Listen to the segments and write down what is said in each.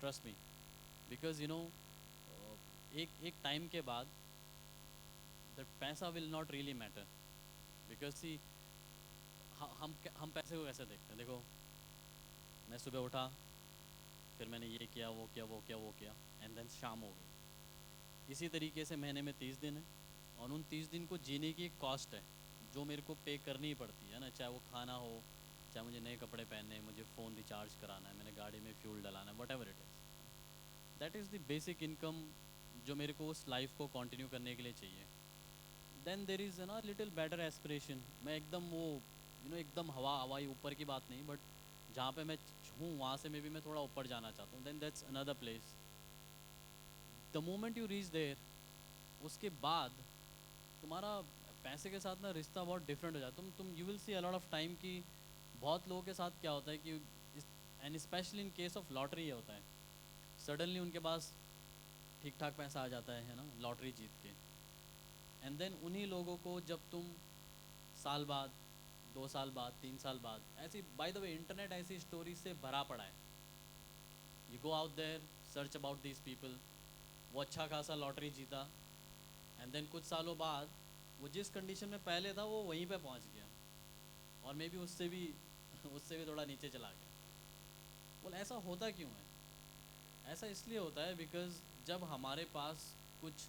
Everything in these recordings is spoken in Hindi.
ट्रस्ट मी, बिकॉज एक एक टाइम के बाद दैट पैसा will not really matter, because see हम पैसे को कैसे देखते हैं। देखो, मैं सुबह उठा, फिर मैंने ये किया, वो किया, वो किया, वो किया, एंड देन शाम हो गई। इसी तरीके से महीने में 30 दिन है, और उन 30 दिन को जीने की एक कॉस्ट है जो मेरे को पे करनी ही पड़ती है ना, चाहे वो खाना हो, चाहे मुझे नए कपड़े पहनने, मुझे फ़ोन रिचार्ज कराना है, मैंने गाड़ी में फ्यूल डलाना है, what ever it is, that is the basic income जो मेरे को उस लाइफ को कंटिन्यू करने के लिए चाहिए। देन देर इज़ ना लिटिल बेटर एस्पिरेशन। मैं एकदम वो एकदम हवाई ऊपर की बात नहीं, बट जहाँ पे मैं हूँ वहाँ से मे भी मैं थोड़ा ऊपर जाना चाहता हूँ, then that's another place. The moment you reach there, उसके बाद तुम्हारा पैसे के साथ ना रिश्ता बहुत डिफरेंट हो जाता है। तुम you will C a lot of time कि बहुत लोगों के साथ क्या होता है कि and specially in case of lottery ये होता है, सडनली उनके पास ठीक ठाक पैसा आ जाता है ना, लॉटरी जीत के। एंड देन उन्हीं लोगों को जब तुम साल बाद, 2 साल बाद, 3 साल बाद, ऐसी बाय द वे इंटरनेट ऐसी स्टोरी से भरा पड़ा है। You go out there, search about these people, वो अच्छा खासा लॉटरी जीता, एंड देन कुछ सालों बाद वो जिस कंडीशन में पहले था वो वहीं पे पहुंच गया, और मे बी उससे भी उससे भी थोड़ा नीचे चला गया। बोल ऐसा होता क्यों है? ऐसा इसलिए होता है बिकॉज़ जब हमारे पास कुछ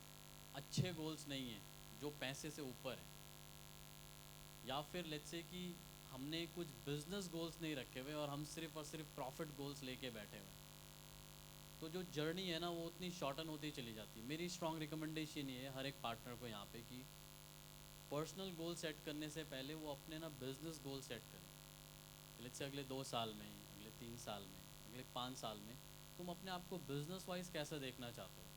अच्छे गोल्स नहीं हैं जो पैसे से ऊपर है, या फिर लेट्स से कि हमने कुछ बिजनेस गोल्स नहीं रखे हुए और हम सिर्फ और सिर्फ प्रॉफिट गोल्स लेके बैठे हुए हैं, तो जो जर्नी है ना वो उतनी शॉर्टन होती चली जाती है। मेरी स्ट्रॉन्ग रिकमेंडेशन ये है हर एक पार्टनर को यहाँ पे कि पर्सनल गोल सेट करने से पहले वो अपने ना बिजनेस गोल सेट करें। लेट्स से अगले 2 साल में, अगले 3 साल में, अगले 5 साल में तुम अपने आप को बिजनेस वाइज कैसे देखना चाहते हो।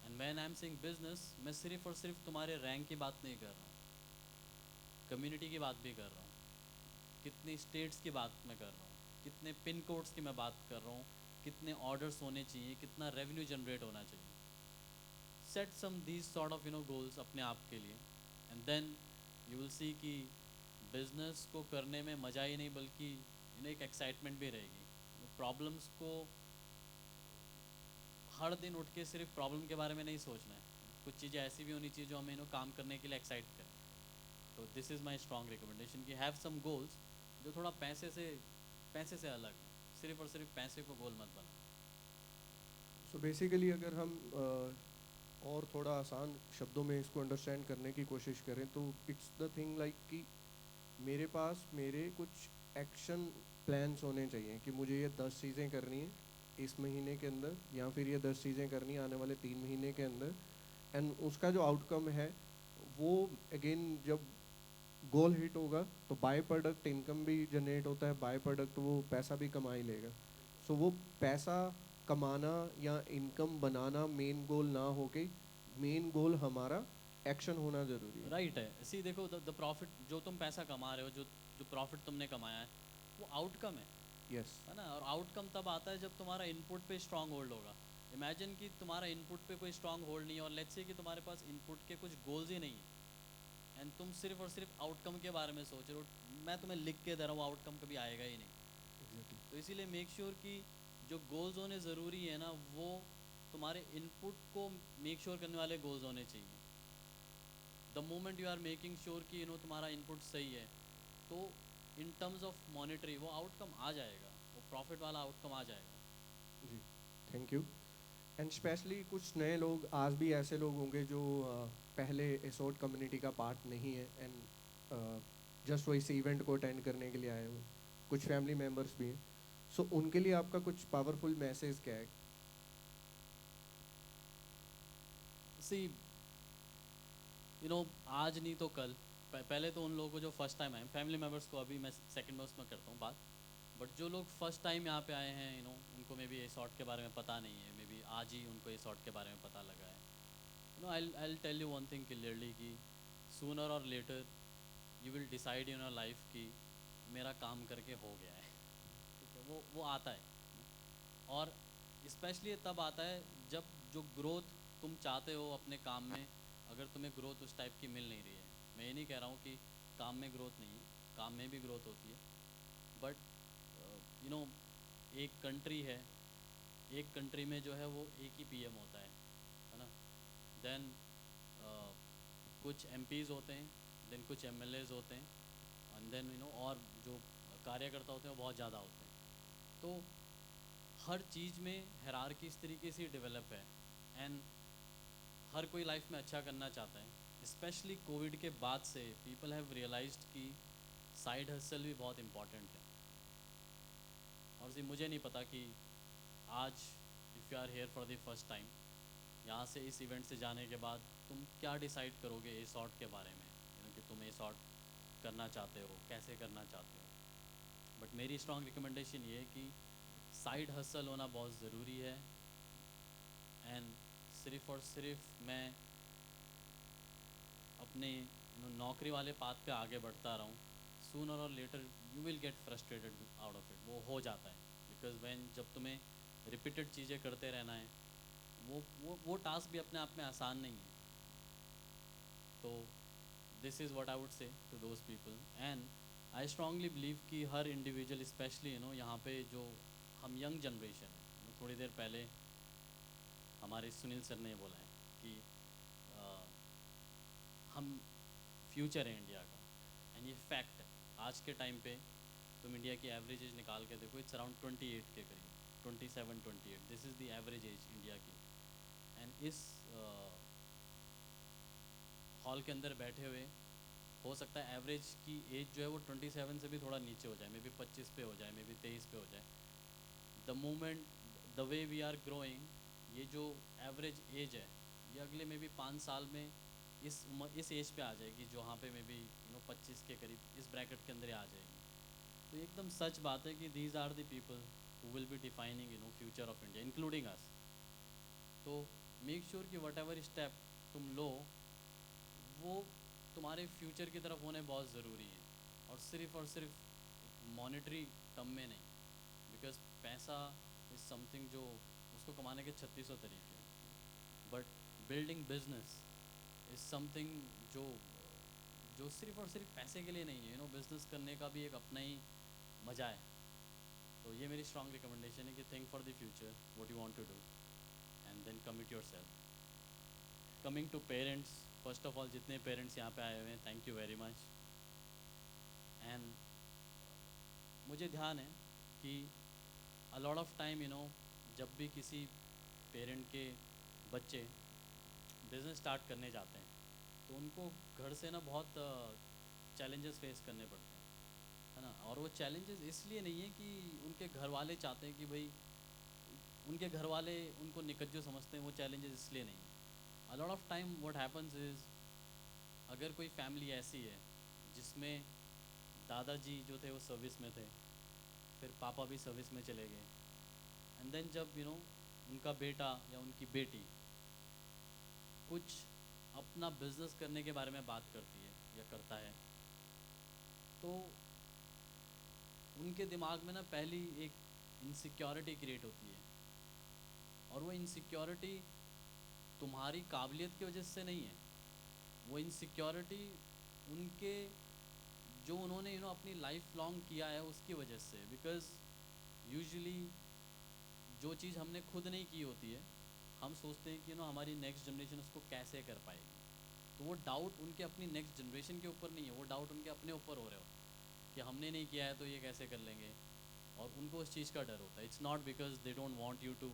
And when I am saying business, मैं सिर्फ और सिर्फ तुम्हारे रैंक की बात नहीं कर रहा हूँ, कम्युनिटी की बात भी कर रहा हूँ, कितने स्टेट्स की बात मैं कर रहा हूँ, कितने पिन कोड्स की मैं बात कर रहा हूँ, कितने ऑर्डर्स होने चाहिए, कितना रेवेन्यू जनरेट होना चाहिए। Set some these sort of goals अपने आप के लिए, and then you will see कि बिजनेस को करने में मज़ा ही नहीं बल्कि एक एक्साइटमेंट भी रहेगी। प्रॉब्लम्स को हर दिन उठ के सिर्फ प्रॉब्लम के बारे में नहीं सोचना है, कुछ चीज़ें ऐसी भी होनी चाहिए जो हमें काम करने के लिए एक्साइट करें। तो this is my strong recommendation कि हैव सम गोल्स जो थोड़ा पैसे से अलग है, सिर्फ और सिर्फ पैसे को गोल मत बनाओ। सो बेसिकली अगर हम और थोड़ा आसान शब्दों में इसको अंडरस्टैंड करने की कोशिश करें तो इट्स द थिंग लाइक कि मेरे पास मेरे कुछ एक्शन प्लान्स होने चाहिए कि मुझे ये 10 चीज़ें करनी है इस महीने के अंदर, या फिर ये 10 चीज़ें करनी है आने वाले 3 महीने के अंदर। एंड उसका जो आउटकम है वो अगेन जब गोल हिट होगा तो बाय प्रोडक्ट इनकम भी जनरेट होता है, बाय प्रोडक्ट वो पैसा भी कमा ही लेगा। सो वो पैसा कमाना या इनकम बनाना मेन गोल ना होके मेन गोल हमारा एक्शन होना ज़रूरी है। राइट है, सी देखो, द प्रॉफिट जो तुम पैसा कमा रहे हो, जो जो प्रॉफिट तुमने कमाया है, वो आउटकम यस। है ना। और आउटकम तब आता है जब तुम्हारा इनपुट पे स्ट्रांग होल्ड होगा। इमेजिन कि तुम्हारा इनपुट पे कोई स्ट्रांग होल्ड नहीं है, और लेट्स से कि तुम्हारे पास इनपुट के कुछ गोल्स ही नहीं है, एंड तुम सिर्फ और सिर्फ आउटकम के बारे में सोच रहे हो। मैं तुम्हें लिख के दे रहा हूँ, आउटकम कभी आएगा ही नहीं। एग्जैक्टली। तो इसीलिए मेक श्योर कि जो गोल्स होने ज़रूरी है ना, वो तुम्हारे इनपुट को मेक श्योर करने वाले गोल्स होने चाहिए। The moment you are making sure कि तुम्हारा इनपुट सही है, तो इन टर्म्स ऑफ मॉनेटरी वो आउटकम आ जाएगा, वो प्रॉफिट वाला आउटकम आ जाएगा। जी, थैंक यू। एंड स्पेशली कुछ नए लोग आज भी ऐसे लोग होंगे जो पहले एसोट कम्युनिटी का पार्ट नहीं है एंड जस्ट वो इस इवेंट को अटेंड करने के लिए आए हुए, कुछ फैमिली मेम्बर्स भी हैं। सो उनके लिए आपका कुछ पावरफुल मैसेज क्या है? सी आज नहीं तो कल, पहले तो उन लोगों को जो फर्स्ट टाइम आए, फैमिली मेम्बर्स को अभी मैं सेकंड में उसमें करता हूँ बात, बट जो लोग फर्स्ट टाइम यहाँ पे आए हैं, उनको मे बी ए सॉर्ट के बारे में पता नहीं है, मे बी आज ही उनको ए सॉर्ट के बारे में पता लगा है। I tell you one thing clearly कि सूनर और later you will decide in your life कि मेरा काम करके हो गया है। ठीक है, वो आता है। और स्पेशली तब आता है जब जो ग्रोथ तुम चाहते हो अपने काम में, अगर तुम्हें ग्रोथ उस टाइप की मिल नहीं रही है। मैं ये नहीं कह रहा हूँ कि काम में ग्रोथ नहीं है, काम में भी ग्रोथ होती है, बट यू नो एक कंट्री है, एक कंट्री में जो है वो एक ही पीएम होता है ना। देन कुछ एमपीज़ होते हैं, देन कुछ एमएलएज होते हैं, एंड देन और जो कार्यकर्ता होते हैं वो बहुत ज़्यादा होते हैं। तो हर चीज़ में हायरार्की इस तरीके से डेवलप है, एंड हर कोई लाइफ में अच्छा करना चाहता है। स्पेशली कोविड के बाद से पीपल हैव रियलाइज्ड कि साइड हसल भी बहुत इम्पॉर्टेंट है। और जी मुझे नहीं पता कि आज if you are here for the first time, यहाँ से इस इवेंट से जाने के बाद तुम क्या डिसाइड करोगे ए शॉर्ट के बारे में, कि तुम ए शॉर्ट करना चाहते हो, कैसे करना चाहते हो। बट मेरी स्ट्रॉन्ग रिकमेंडेशन ये है कि साइड हसल होना बहुत ज़रूरी है। एंड सिर्फ़ और सिर्फ मैं अपने नौकरी वाले पाथ पे आगे बढ़ता रहा हूँ, सूनर और later you will get frustrated out of it. वो हो जाता है, बिकॉज व्हेन जब तुम्हें रिपीटेड चीज़ें करते रहना है, वो टास्क भी अपने आप में आसान नहीं है। तो this is what I would say to those people. And I strongly believe कि हर इंडिविजुअल, स्पेशली यहाँ पे जो हम यंग जनरेशन है, थोड़ी देर पहले हमारे सुनील सर ने बोला है कि हम फ्यूचर है इंडिया का, एंड ये फैक्ट है। आज के टाइम पे तुम इंडिया की एवरेज एज निकाल के देखो, इट्स अराउंड 28 के करीब, 27 28, this is the average age India की। एंड इस हॉल के अंदर बैठे हुए हो सकता है एवरेज की एज जो है वो 27 से भी थोड़ा नीचे हो जाए, मे बी 25 पे हो जाए, मे बी 23 पे हो जाए। The moment the way we are growing, ये जो एवरेज एज है ये अगले मे बी 5 साल में इस एज पे आ जाएगी, जो वहाँ पे मे बी 25 के करीब इस ब्रैकेट के अंदर ही आ जाएगी। तो एकदम सच बात है कि these are the people who will be defining future of India, including us. तो मेक श्योर कि वट एवर स्टेप तुम लो वो तुम्हारे फ्यूचर की तरफ होने बहुत ज़रूरी है, और सिर्फ मॉनेटरी टर्म में नहीं। बिकॉज पैसा इज़ समथिंग जो उसको कमाने के 3600 तरीके हैं, but building business is something जो जो सिर्फ और सिर्फ पैसे के लिए नहीं है। बिज़नेस करने का भी एक अपना ही मज़ा है। तो ये मेरी स्ट्रॉन्ग रिकमेंडेशन है कि think for the future what you want to do, and then commit yourself. Coming to parents, first of all जितने पेरेंट्स यहाँ पे आए हुए हैं, थैंक यू वेरी मच। एंड मुझे ध्यान है कि अ लॉट ऑफ टाइम जब भी किसी पेरेंट के बच्चे बिज़नेस स्टार्ट करने जाते हैं तो उनको घर से ना बहुत चैलेंजेस फेस करने पड़ते हैं, है ना। और वो चैलेंजेस इसलिए नहीं है कि उनके घर वाले चाहते हैं कि भाई उनके घर वाले उनको निकज्जो समझते हैं, वो चैलेंजेस इसलिए नहीं है। A lot of time what happens is, अगर कोई फैमिली ऐसी है जिसमें दादाजी जो थे वो सर्विस में थे, फिर पापा भी सर्विस में चले गए, एंड देन जब उनका बेटा या उनकी बेटी कुछ अपना बिजनेस करने के बारे में बात करती है या करता है, तो उनके दिमाग में ना पहली एक इनसिक्योरिटी क्रिएट होती है। और वो इनसिक्योरिटी तुम्हारी काबिलियत की वजह से नहीं है, वो इनसिक्योरिटी उनके जो उन्होंने अपनी लाइफ लॉन्ग किया है उसकी वजह से। बिकॉज़ यूजुअली जो चीज़ हमने खुद नहीं की होती है, हम सोचते हैं कि हमारी नेक्स्ट जनरेशन उसको कैसे कर पाएगी। तो वो डाउट उनके अपनी नेक्स्ट जनरेशन के ऊपर नहीं है, वो डाउट उनके अपने ऊपर हो रहे होते हैं कि हमने नहीं किया है तो ये कैसे कर लेंगे, और उनको उस चीज़ का डर होता है। It's not because they don't want you to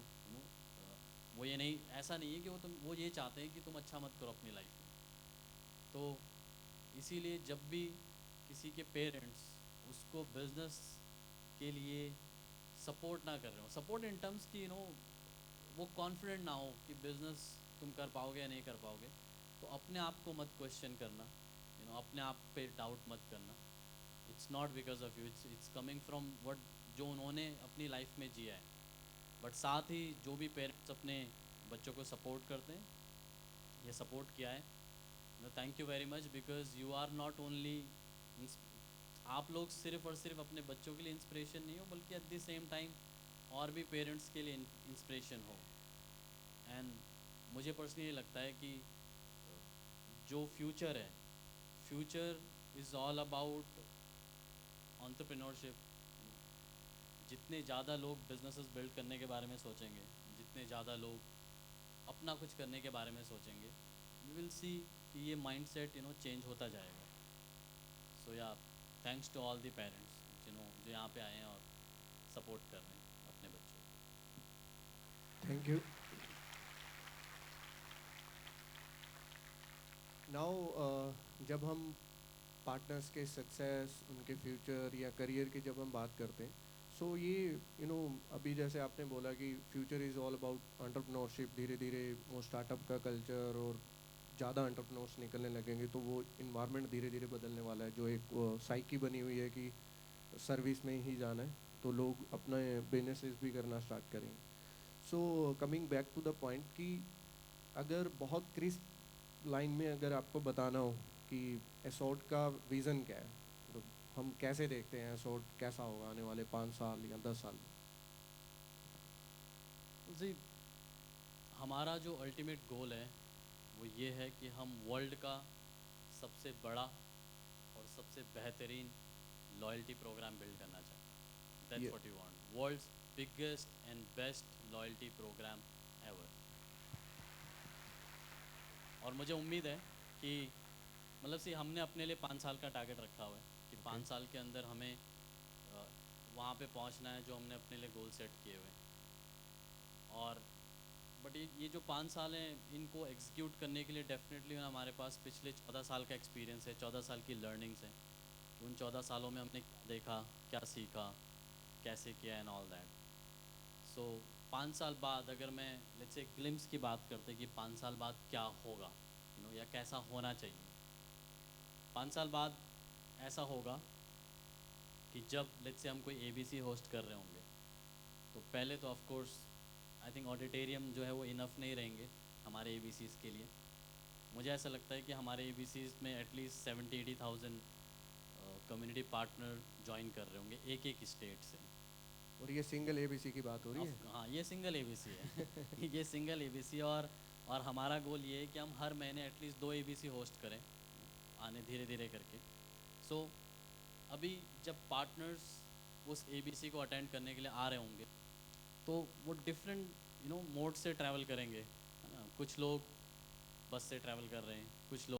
वो ये नहीं, ऐसा नहीं है कि वो ये चाहते हैं कि तुम अच्छा मत करो अपनी लाइफ में। तो इसीलिए जब भी किसी के पेरेंट्स उसको बिजनेस के लिए सपोर्ट ना कर रहे हो, सपोर्ट इन टर्म्स की वो कॉन्फिडेंट ना हो कि बिज़नेस तुम कर पाओगे या नहीं कर पाओगे, तो अपने आप को मत क्वेश्चन करना, अपने आप पे डाउट मत करना। It's not because of you, it's coming from what जो उन्होंने अपनी लाइफ में जिया है। बट साथ ही जो भी पेरेंट्स अपने बच्चों को सपोर्ट करते हैं, ये सपोर्ट किया है, thank you very much. Because you are not only, आप लोग सिर्फ और सिर्फ अपने बच्चों के लिए इंस्पिरेशन नहीं हो, बल्कि एट द सेम टाइम और भी पेरेंट्स के लिए इंस्पिरेशन हो। एंड मुझे पर्सनली लगता है कि जो फ्यूचर है, future is all about entrepreneurship, जितने ज़्यादा लोग बिजनेसेस बिल्ड करने के बारे में सोचेंगे, जितने ज़्यादा लोग अपना कुछ करने के बारे में सोचेंगे, वी विल सी कि ये माइंडसेट चेंज होता जाएगा. So yeah, thanks to all the parents जो यहाँ पे आए हैं और सपोर्ट कर रहे हैं अपने बच्चों को. Thank you. नाउ जब हम पार्टनर्स के सक्सेस, उनके फ्यूचर या करियर की जब हम बात करते हैं, सो ये अभी जैसे आपने बोला कि future is all about entrepreneurship. धीरे धीरे वो स्टार्टअप का कल्चर और ज़्यादा एंटरप्रेन्योर्स निकलने लगेंगे, तो वो इन्वायरमेंट धीरे धीरे बदलने वाला है. जो एक साइकी बनी हुई है कि सर्विस में ही जाना है, तो लोग अपने बिजनेसेस भी करना स्टार्ट करेंगे. So coming back to the point कि अगर बहुत क्रिस्प लाइन में अगर आपको बताना हो कि एसोर्ट का विज़न क्या है, तो हम कैसे देखते हैं एसोर्ट कैसा होगा आने वाले 5 साल या 10 साल में. जी, हमारा जो अल्टीमेट गोल है वो ये है कि हम वर्ल्ड का सबसे बड़ा और सबसे बेहतरीन लॉयल्टी प्रोग्राम बिल्ड करना चाहते हैं. दैट्स ये what you want, world's biggest and best loyalty programme ever. और मुझे उम्मीद है कि मतलब से हमने अपने लिए 5 साल का टारगेट रखा हुआ है कि ओके. 5 साल के अंदर हमें वहाँ पे पहुँचना है जो हमने अपने लिए गोल सेट किए हुए हैं. और बट ये जो 5 साल हैं, इनको एग्जीक्यूट करने के लिए डेफिनेटली हमारे पास पिछले 14 साल का एक्सपीरियंस है, 14 साल की लर्निंग्स हैं. उन 14 सालों में हमने क्या देखा, क्या सीखा, कैसे किया एंड ऑल दैट. सो 5 साल बाद अगर मैं लेट्स से ग्लिम्स की बात करते कि 5 साल बाद क्या होगा, या कैसा होना चाहिए. 5 साल बाद ऐसा होगा कि जब लेट्स से हम कोई ABC होस्ट कर रहे होंगे, तो पहले तो of course I think auditorium जो है वो इनफ नहीं रहेंगे हमारे ABCs के लिए. मुझे ऐसा लगता है कि हमारे ABCs में एटलीस्ट 70-80,000 कम्युनिटी पार्टनर ज्वाइन कर रहे होंगे एक एक स्टेट से. और ये सिंगल एबीसी की बात हो रही है. हाँ, ये सिंगल ABC है. ये सिंगल ABC. और हमारा गोल ये है कि हम हर महीने एटलीस्ट 2 ABC होस्ट करें, आने धीरे धीरे करके. सो अभी जब पार्टनर्स उस ABC को अटेंड करने के लिए आ रहे होंगे, तो वो डिफरेंट मोड से ट्रैवल करेंगे, है ना. कुछ लोग बस से ट्रैवल कर रहे हैं, कुछ लोग